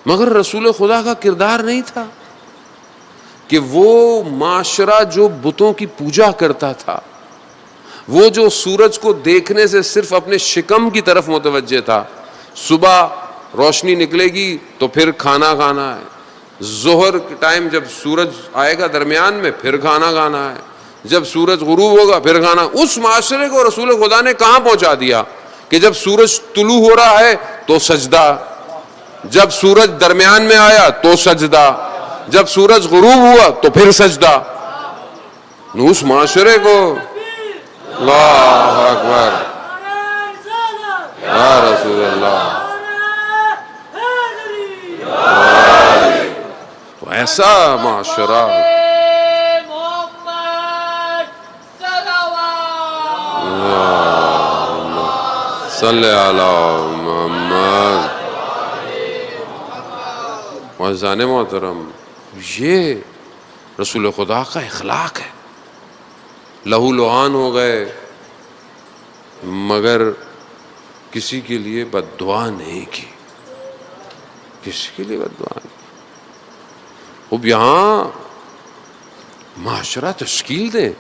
مگر رسول خدا کا کردار نہیں تھا کہ وہ معاشرہ جو بتوں کی پوجا کرتا تھا، وہ جو سورج کو دیکھنے سے صرف اپنے شکم کی طرف متوجہ تھا، صبح روشنی نکلے گی تو پھر کھانا کھانا ہے، ظہر کے ٹائم جب سورج آئے گا درمیان میں پھر کھانا کھانا ہے، جب سورج غروب ہوگا پھر کھانا، اس معاشرے کو رسول خدا نے کہاں پہنچا دیا کہ جب سورج طلوع ہو رہا ہے تو سجدہ، جب سورج درمیان میں آیا تو سجدہ، جب سورج غروب ہوا تو پھر سجدہ۔ اس معاشرے کو اللہ اکبر یا رسول اللہ، تو ایسا معاشرہ صلی علی محمد۔ معززان محترم، یہ رسول خدا کا اخلاق ہے۔ لہو لعان ہو گئے مگر کسی کے لیے بد دعا نہیں کی، کسی کے لیے بد دعا نہیں۔ اب یہاں معاشرہ تشکیل دیں،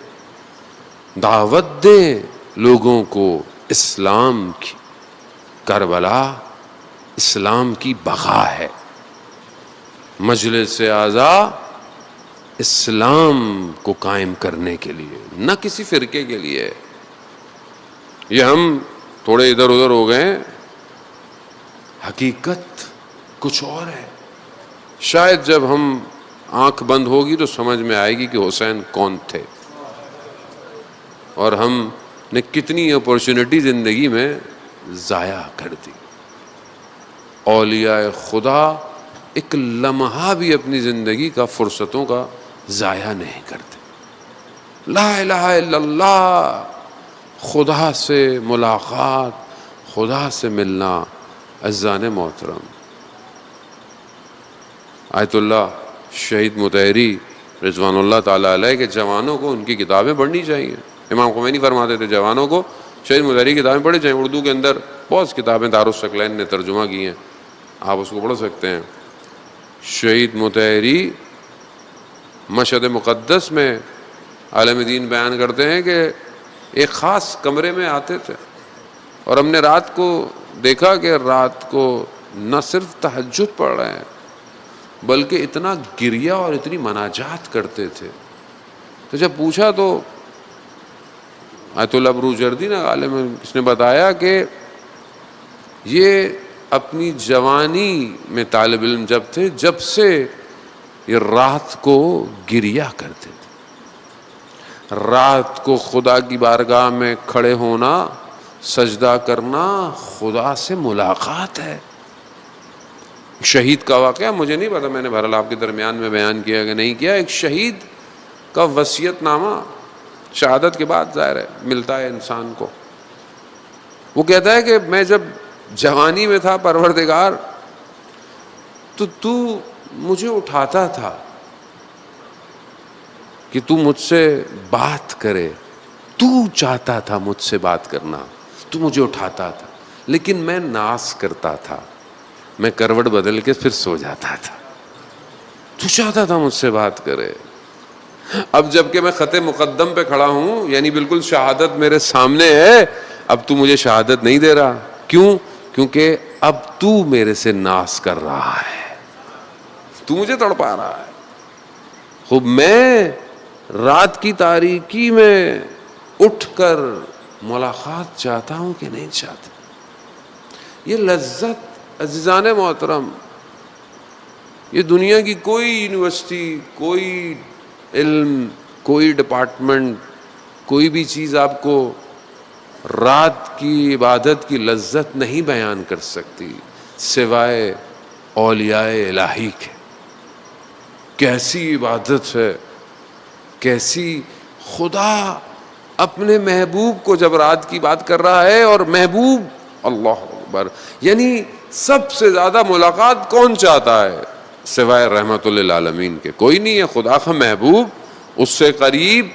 دعوت دیں لوگوں کو اسلام کی، کربلا اسلام کی بقا ہے، مجلس اعضاء اسلام کو قائم کرنے کے لیے، نہ کسی فرقے کے لیے۔ یہ ہم تھوڑے ادھر ادھر ہو گئے، حقیقت کچھ اور ہے۔ شاید جب ہم آنکھ بند ہوگی تو سمجھ میں آئے گی کہ حسین کون تھے، اور ہم نے کتنی اپورچونٹی زندگی میں ضائع کر دی۔ اولیاء خدا ایک لمحہ بھی اپنی زندگی کا، فرصتوں کا ضائع نہیں کرتے۔ لا الہ الا اللہ، خدا سے ملاقات، خدا سے ملنا۔ عزیزان محترم، آیت اللہ شہید مطہری رضوان اللہ تعالیٰ علیہ کے جوانوں کو ان کی کتابیں پڑھنی چاہیے۔ امام خمینی فرماتے تھے جوانوں کو شہید مطہری کی کتابیں پڑھی چاہیے۔ اردو کے اندر بہت کتابیں دارالثقلین نے ترجمہ کی ہیں، آپ اس کو پڑھ سکتے ہیں۔ شہید مطہری مشہد مقدس میں عالم دین بیان کرتے ہیں کہ ایک خاص کمرے میں آتے تھے، اور ہم نے رات کو دیکھا کہ رات کو نہ صرف تہجد پڑھ رہے ہیں بلکہ اتنا گریہ اور اتنی مناجات کرتے تھے۔ تو جب پوچھا تو آیت اللہ بروجردی نے عالم اس نے بتایا کہ یہ اپنی جوانی میں طالب علم جب تھے، جب سے یہ رات کو گریہ کرتے تھے۔ رات کو خدا کی بارگاہ میں کھڑے ہونا، سجدہ کرنا، خدا سے ملاقات ہے۔ شہید کا واقعہ مجھے نہیں پتا، میں نے بہرحال آپ کے درمیان میں بیان کیا کہ نہیں کیا۔ ایک شہید کا وصیت نامہ شہادت کے بعد ظاہر ہے ملتا ہے انسان کو۔ وہ کہتا ہے کہ میں جب جوانی میں تھا پروردگار تو مجھے اٹھاتا تھا کہ تو مجھ سے بات کرے، تو چاہتا تھا مجھ سے بات کرنا، تو مجھے اٹھاتا تھا، لیکن میں ناز کرتا تھا، میں کروٹ بدل کے پھر سو جاتا تھا۔ تو چاہتا تھا مجھ سے بات کرے۔ اب جب کہ میں خط مقدم پہ کھڑا ہوں، یعنی بالکل شہادت میرے سامنے ہے، اب تو مجھے شہادت نہیں دے رہا۔ کیوں؟ کیونکہ اب تو میرے سے ناز کر رہا ہے، تو مجھے تڑپا رہا ہے۔ خوب میں رات کی تاریکی میں اٹھ کر ملاقات چاہتا ہوں کہ نہیں چاہتا۔ یہ لذت عزیزان محترم، یہ دنیا کی کوئی یونیورسٹی، کوئی علم، کوئی ڈپارٹمنٹ، کوئی بھی چیز آپ کو رات کی عبادت کی لذت نہیں بیان کر سکتی سوائے اولیاء الہی کے۔ کیسی عبادت ہے، کیسی خدا اپنے محبوب کو جب رات کی بات کر رہا ہے، اور محبوب اللہ اکبر، یعنی سب سے زیادہ ملاقات کون چاہتا ہے سوائے رحمت للعالمین کے؟ کوئی نہیں ہے۔ خدا کا محبوب، اس سے قریب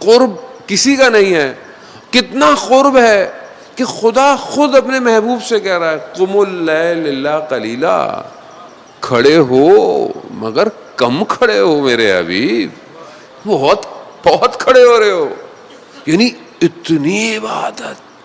قرب کسی کا نہیں ہے۔ کتنا قرب ہے کہ خدا خود اپنے محبوب سے کہہ رہا ہے قم اللیل الا قلیلا، کھڑے ہو مگر کم کھڑے ہو میرے حبیب, بہت بہت کھڑے ہو رہے ہو, یعنی اتنی عبادت